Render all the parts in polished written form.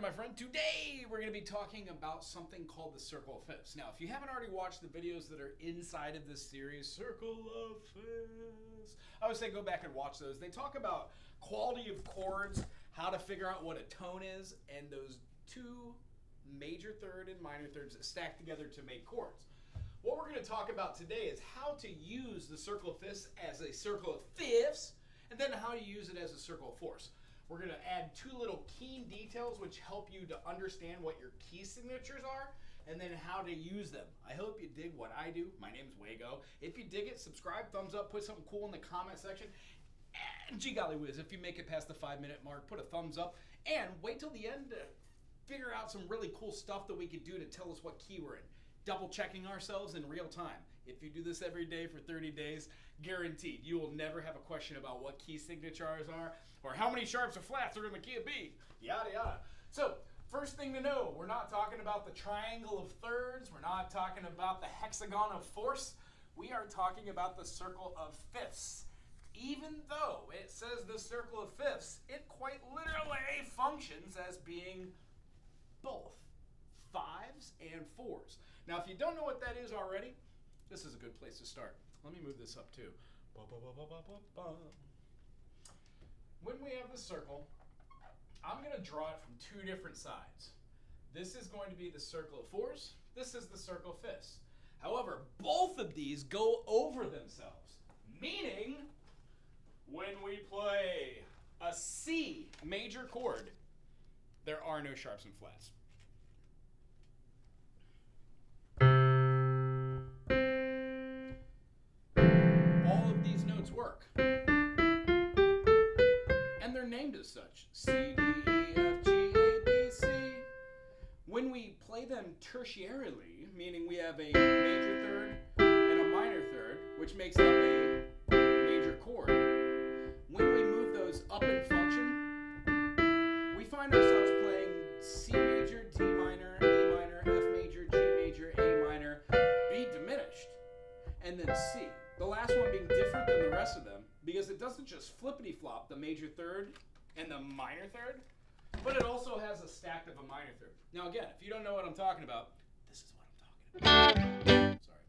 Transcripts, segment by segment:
my friend. Today we're going to be talking about something called the circle of fifths. Now, if you haven't already watched the videos that are inside of this series, Circle of Fifths, I would say go back and watch those. They talk about quality of chords, how to figure out what a tone is, and those two major third and minor thirds that stack together to make chords. What we're going to talk about today is how to use the circle of fifths as a circle of fifths, and then how to use it as a circle of fourths. We're going to add two little key details which help you to understand what your key signatures are and then how to use them. I hope you dig what I do. My name's Wago. If you dig it, subscribe, thumbs up, put something cool in the comment section. And gee golly whiz, if you make it past the 5-minute mark, put a thumbs up and wait till the end to figure out some really cool stuff that we could do to tell us what key we're in. Double checking ourselves in real time. If you do this every day for 30 days, guaranteed, you will never have a question about what key signatures are or how many sharps or flats are in the key of B, yada yada. So, first thing to know, we're not talking about the triangle of thirds, we're not talking about the hexagon of fourths, we are talking about the circle of fifths. Even though it says the circle of fifths, it quite literally functions as being both fives and fours. Now, if you don't know what that is already, this is a good place to start. Let me move this up too. When we have the circle, I'm going to draw it from two different sides. This is going to be the circle of fours. This is the circle of fifths. However, both of these go over themselves, meaning when we play a C major chord, there are no sharps and flats. Work. And they're named as such. C, D, E, F, G, A, B, C. When we play them tertiarily, meaning we have a major third and a minor third, which makes up a major chord, when we move those up in function, we find ourselves playing C major, D minor, E minor, F major, G major, A minor, B diminished, and then C. The last one being different than the rest of them because it doesn't just flippity-flop the major third and the minor third, but it also has a stack of a minor third. Now again, if you don't know what I'm talking about, this is what I'm talking about. Sorry.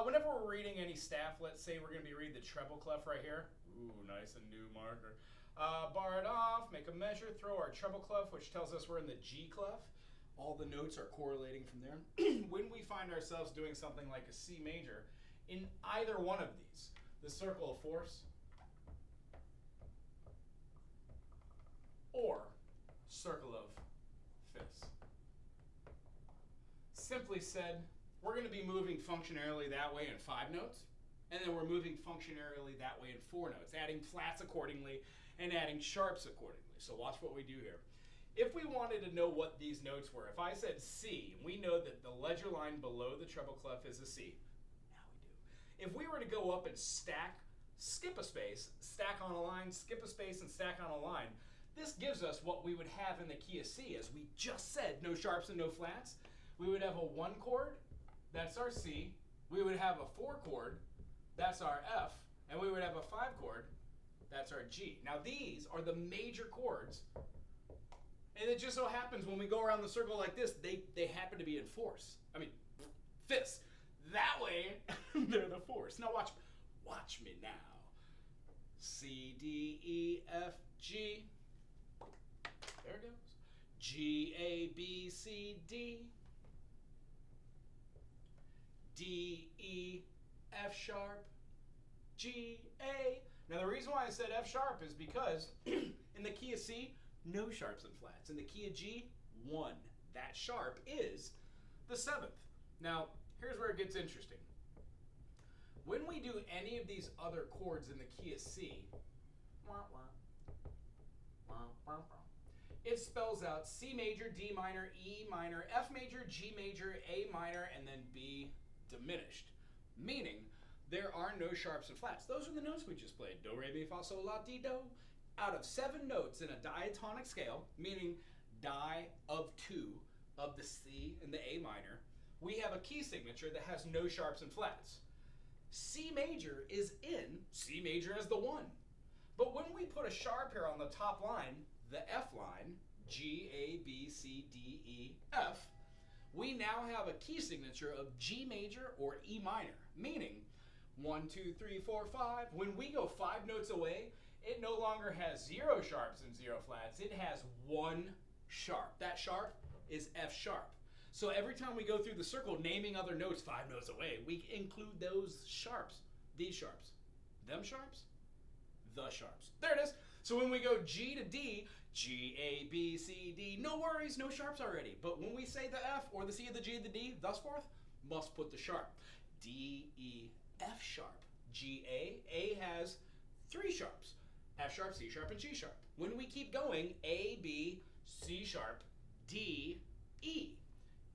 Whenever we're reading any staff, let's say we're going to be reading the treble clef right here. Ooh, nice and new marker. Bar it off, make a measure, throw our treble clef, which tells us we're in the G clef. All the notes are correlating from there. When we find ourselves doing something like a C major, in either one of these, the circle of fourths or circle of fifths. Simply said, we're going to be moving functionarily that way in 5 notes, and then we're moving functionarily that way in 4 notes, adding flats accordingly and adding sharps accordingly. So watch what we do here. If we wanted to know what these notes were, if I said C, and we know that the ledger line below the treble clef is a C, now we do. If we were to go up and stack, skip a space, stack on a line, skip a space, and stack on a line, this gives us what we would have in the key of C. As we just said, no sharps and no flats. We would have a 1 chord, that's our C. We would have a 4 chord, that's our F. And we would have a 5 chord, that's our G. Now these are the major chords. And it just so happens when we go around the circle like this, they happen to be in fourths. I mean, fifths. That way, they're the fourths. Now watch me now. C, D, E, F, G. There it goes. G, A, B, C, D. D, E, F sharp, G, A. Now the reason why I said F sharp is because in the key of C, no sharps and flats. In the key of G, 1. That sharp is the 7th. Now, here's where it gets interesting. When we do any of these other chords in the key of C, it spells out C major, D minor, E minor, F major, G major, A minor, and then B diminished. Meaning, there are no sharps and flats. Those are the notes we just played. Do, re, mi, fa, sol, la, ti, do. Out of 7 notes in a diatonic scale, meaning di of 2 of the C and the A minor, we have a key signature that has no sharps and flats. C major is C major as the 1. But when we put a sharp here on the top line, the F line, G, A, B, C, D, E, F, we now have a key signature of G major or E minor, meaning 1, 2, 3, 4, 5. When we go 5 notes away, it no longer has 0 sharps and 0 flats. It has 1 sharp. That sharp is F sharp. So every time we go through the circle naming other notes 5 notes away, we include those sharps. These sharps. Them sharps? The sharps. There it is. So when we go G to D, G, A, B, C, D, no worries, no sharps already. But when we say the F or the C, the G, the D, thus forth, must put the sharp. D, E, F sharp. G, A has 3 sharps. F sharp, C sharp, and G sharp. When we keep going, A, B, C sharp, D, E.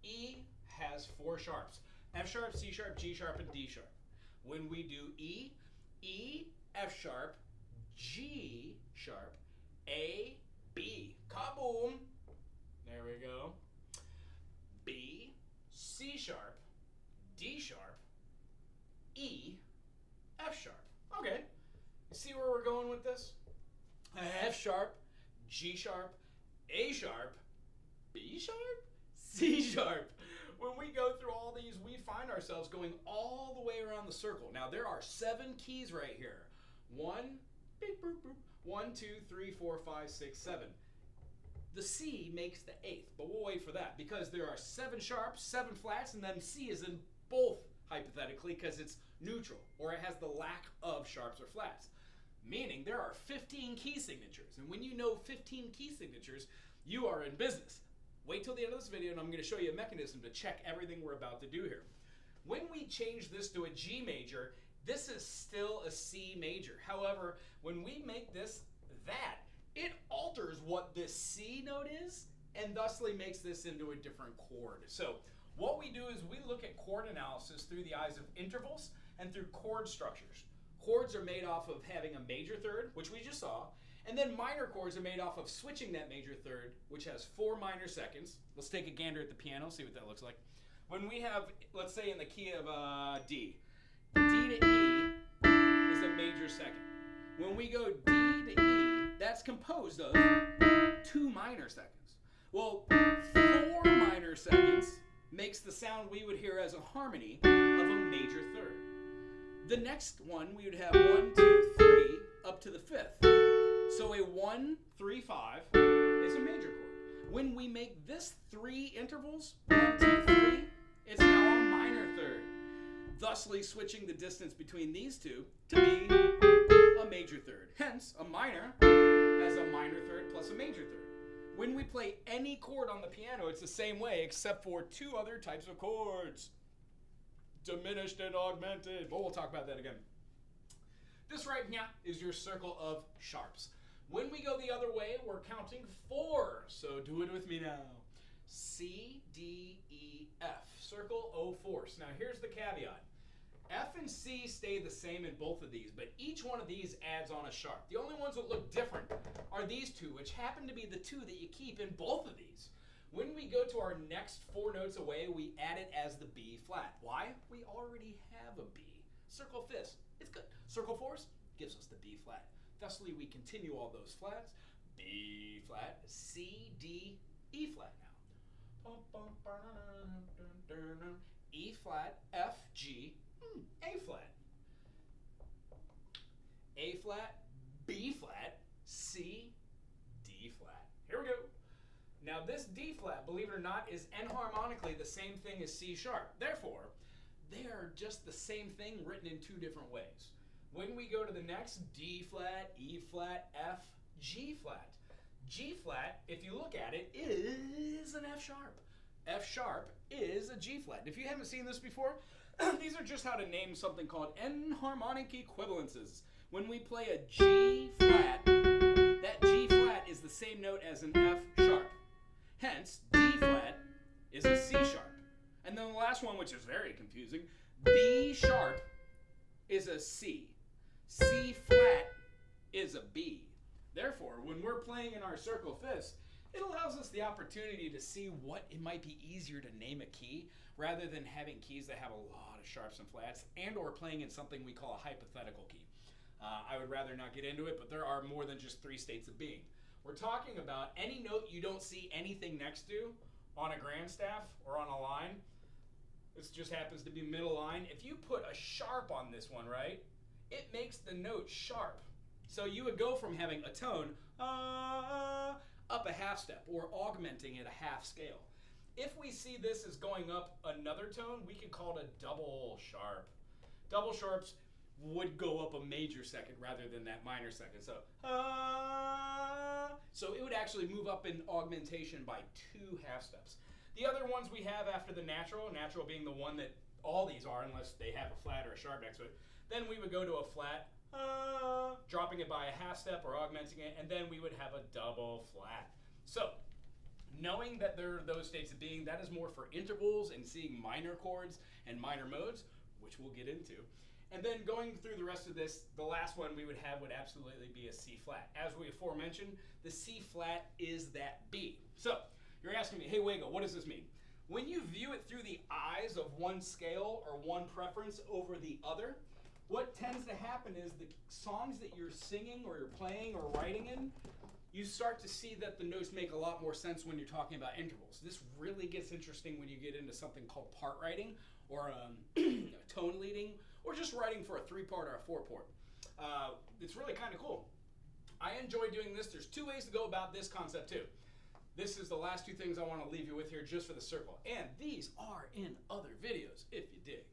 E has 4 sharps. F sharp, C sharp, G sharp, and D sharp. When we do E, E, F sharp, G sharp, A, B. Kaboom! There we go. B, C sharp, D sharp, E, F sharp. Okay. You see where we're going with this? F sharp, G sharp, A sharp, B sharp, C sharp. When we go through all these, we find ourselves going all the way around the circle. Now, there are 7 keys right here. 1, beep, boop, boop. 1, 2, 3, 4, 5, 6, 7. The C makes the 8th, but we'll wait for that because there are 7 sharps, 7 flats, and then C is in both, hypothetically, because it's neutral, or it has the lack of sharps or flats. Meaning there are 15 key signatures, and when you know 15 key signatures, you are in business. Wait till the end of this video and I'm going to show you a mechanism to check everything we're about to do here. When we change this to a G major, this is still a C major. However, when we make this that, it alters what this C note is and thusly makes this into a different chord. So what we do is we look at chord analysis through the eyes of intervals and through chord structures. Chords are made off of having a major third, which we just saw, and then minor chords are made off of switching that major third, which has 4 minor seconds. Let's take a gander at the piano, see what that looks like. When we have, let's say in the key of D, D to E is a major second. When we go D to E, that's composed of 2 minor seconds. Well, 4 minor seconds makes the sound we would hear as a harmony of a major third. The next one, we would have 1, 2, 3, up to the 5th. So a 1, 3, 5 is a major chord. When we make this 3 intervals, 1, 2, 3, it's now a minor third. Thusly switching the distance between these two to be a major third. Hence, a minor has a minor third plus a major third. When we play any chord on the piano, it's the same way except for 2 other types of chords. Diminished and augmented. But we'll talk about that again. This right here is your circle of sharps. When we go the other way, we're counting 4. So do it with me now. C, D, E, F. Circle O fourths. Now here's the caveat. F and C stay the same in both of these, but each one of these adds on a sharp. The only ones that look different are these 2, which happen to be the 2 that you keep in both of these. When we go to our next 4 notes away, we add it as the B flat. Why? We already have a B. Circle 5ths, it's good. Circle 4ths gives us the B flat. Thusly, we continue all those flats. B flat, C, D, E flat now. E flat, F, G, A flat. A flat, B flat, C, D flat. Here we go. Now this D flat, believe it or not, is enharmonically the same thing as C sharp. Therefore, they are just the same thing written in 2 different ways. When we go to the next, D flat, E flat, F, G flat. G flat, if you look at it, is an F sharp. F sharp is a G flat. If you haven't seen this before, these are just how to name something called enharmonic equivalences. When we play a G flat, that G flat is the same note as an F sharp. Hence, D flat is a C sharp. And then the last one, which is very confusing, B sharp is a C. C flat is a B. Therefore, when we're playing in our circle 5ths, it allows us the opportunity to see what it might be easier to name a key rather than having keys that have a lot of sharps and flats and or playing in something we call a hypothetical key. I would rather not get into it, but there are more than just 3 states of being. We're talking about any note you don't see anything next to on a grand staff or on a line. This just happens to be middle line. If you put a sharp on this one, right, it makes the note sharp. So you would go from having a tone up a half step or augmenting it a half scale. If we see this as going up another tone, we could call it a double sharp. Double sharps would go up a major second rather than that minor second. So it would actually move up in augmentation by 2 half steps. The other ones we have after the natural being the one that all these are unless they have a flat or a sharp next to it, then we would go to a flat, dropping it by a half step or augmenting it, and then we would have a double flat. So knowing that there are those states of being, that is more for intervals and seeing minor chords and minor modes, which we'll get into. And then going through the rest of this, the last one we would have would absolutely be a C flat. As we aforementioned, the C flat is that B. So you're asking me, hey Wago, what does this mean? When you view it through the eyes of one scale or one preference over the other, what tends to happen is the songs that you're singing or you're playing or writing in, you start to see that the notes make a lot more sense when you're talking about intervals. This really gets interesting when you get into something called part writing or tone leading, or just writing for a 3-part or a 4-part. It's really kind of cool. I enjoy doing this. There's 2 ways to go about this concept too. This is the last 2 things I want to leave you with here just for the circle. And these are in other videos, if you dig.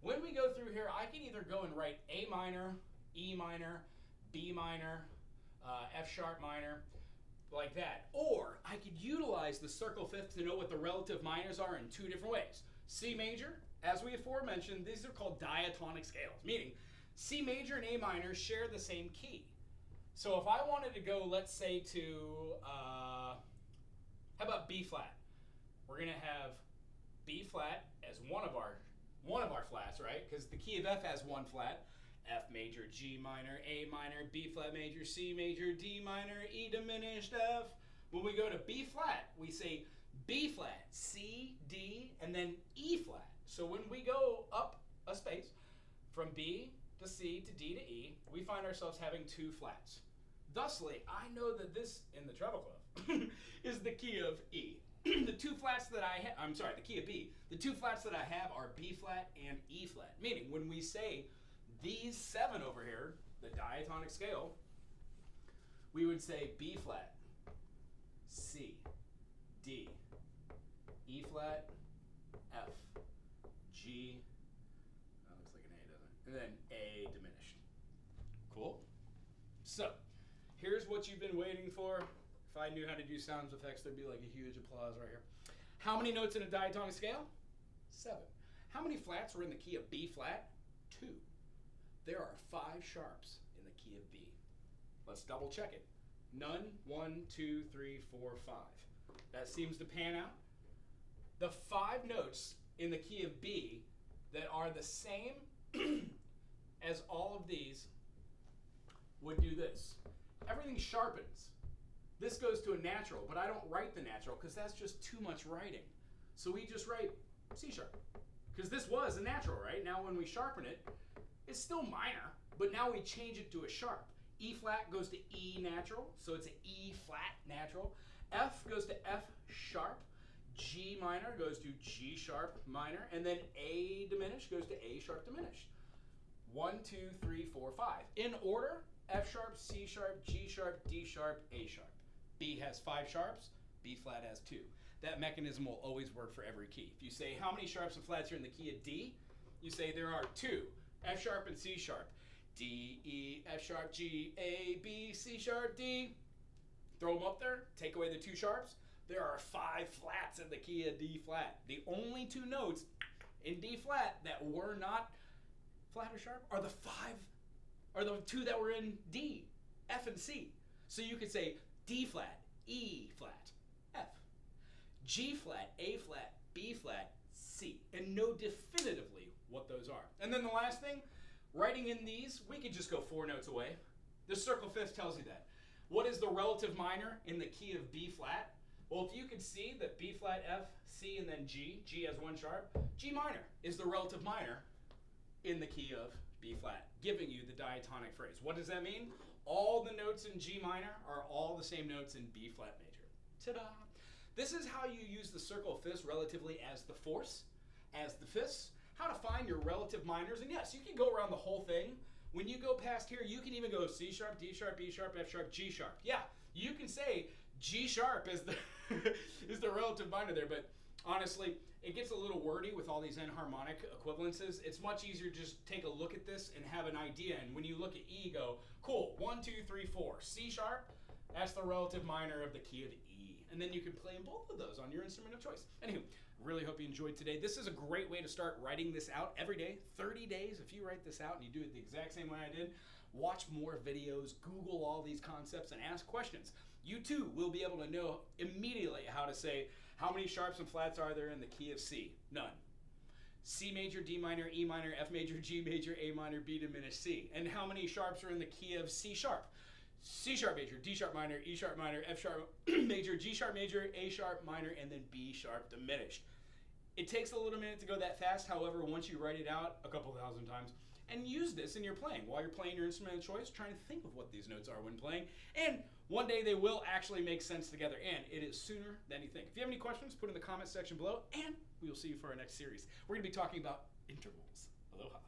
When we go through here, I can either go and write A minor, E minor, B minor, F sharp minor, like that. Or I could utilize the circle fifth to know what the relative minors are in 2 different ways. C major, as we aforementioned, these are called diatonic scales, meaning C major and A minor share the same key. So if I wanted to go, let's say to, how about B flat? We're gonna have B flat as one of our flats, right? Because the key of F has 1 flat. F major, G minor, A minor, B flat major, C major, D minor, E diminished, F. When we go to B flat, we say B flat, C, D, and then E flat. So when we go up a space from B to C to D to E, we find ourselves having 2 flats. Thusly, I know that this, in the treble clef, is the key of E. The 2 flats that I have, I'm sorry, the key of B. The 2 flats that I have are B flat and E flat. Meaning, when we say these 7 over here, the diatonic scale, we would say B flat, C, D, E flat, F, G, that looks like an A, doesn't it? And then A diminished. Cool? So, here's what you've been waiting for. If I knew how to do sound effects, there'd be like a huge applause right here. How many notes in a diatonic scale? 7. How many flats are in the key of B flat? 2. There are 5 sharps in the key of B. Let's double check it. None, 1, 2, 3, 4, 5. That seems to pan out. The 5 notes in the key of B that are the same as all of these would do this. Everything sharpens. This goes to a natural, but I don't write the natural because that's just too much writing. So we just write C sharp. Because this was a natural, right? Now when we sharpen it, it's still minor, but now we change it to a sharp. E flat goes to E natural, so it's an E flat natural. F goes to F sharp. G minor goes to G sharp minor, and then A diminished goes to A sharp diminished. 1, 2, 3, 4, 5. In order, F sharp, C sharp, G sharp, D sharp, A sharp. B has 5 sharps, B flat has 2. That mechanism will always work for every key. If you say how many sharps and flats are in the key of D, you say there are 2, F sharp and C sharp. D, E, F sharp, G, A, B, C sharp, D. Throw them up there, take away the 2 sharps. There are 5 flats in the key of D flat. The only 2 notes in D flat that were not flat or sharp are the 2 that were in D, F and C. So you could say D flat, E flat, F, G flat, A flat, B flat, C, and know definitively what those are. And then the last thing, writing in these, we could just go 4 notes away. The circle fifth tells you that. What is the relative minor in the key of B flat? Well, if you could see that B flat, F, C, and then G, G has 1 sharp, G minor is the relative minor in the key of B flat, giving you the diatonic phrase. What does that mean? all the notes in G minor are all the same notes in B flat major. Ta-da! This is how you use the circle of fifths relatively as the fourths, as the fifths, how to find your relative minors. And yes, you can go around the whole thing. When you go past here, you can even go C sharp, D sharp, B sharp, F sharp, G sharp. Yeah, you can say G sharp is the is the relative minor there, but honestly, it gets a little wordy with all these enharmonic equivalences. It's much easier to just take a look at this and have an idea. And when you look at E, go, cool, 1, 2, 3, 4. C sharp, that's the relative minor of the key of E. And then you can play in both of those on your instrument of choice. Anywho, really hope you enjoyed today. This is a great way to start writing this out every day, 30 days. If you write this out and you do it the exact same way I did, watch more videos, Google all these concepts, and ask questions. You too will be able to know immediately how to say, how many sharps and flats are there in the key of C? None. C major, D minor, E minor, F major, G major, A minor, B diminished C. And how many sharps are in the key of C sharp? C sharp major, D sharp minor, E sharp minor, F sharp major, G sharp major, A sharp minor, and then B sharp diminished. It takes a little minute to go that fast. However, once you write it out a couple thousand times, and use this in your playing. While you're playing your instrument of choice, trying to think of what these notes are when playing. And one day they will actually make sense together, and it is sooner than you think. If you have any questions, put in the comment section below, and we will see you for our next series. We're going to be talking about intervals. Aloha.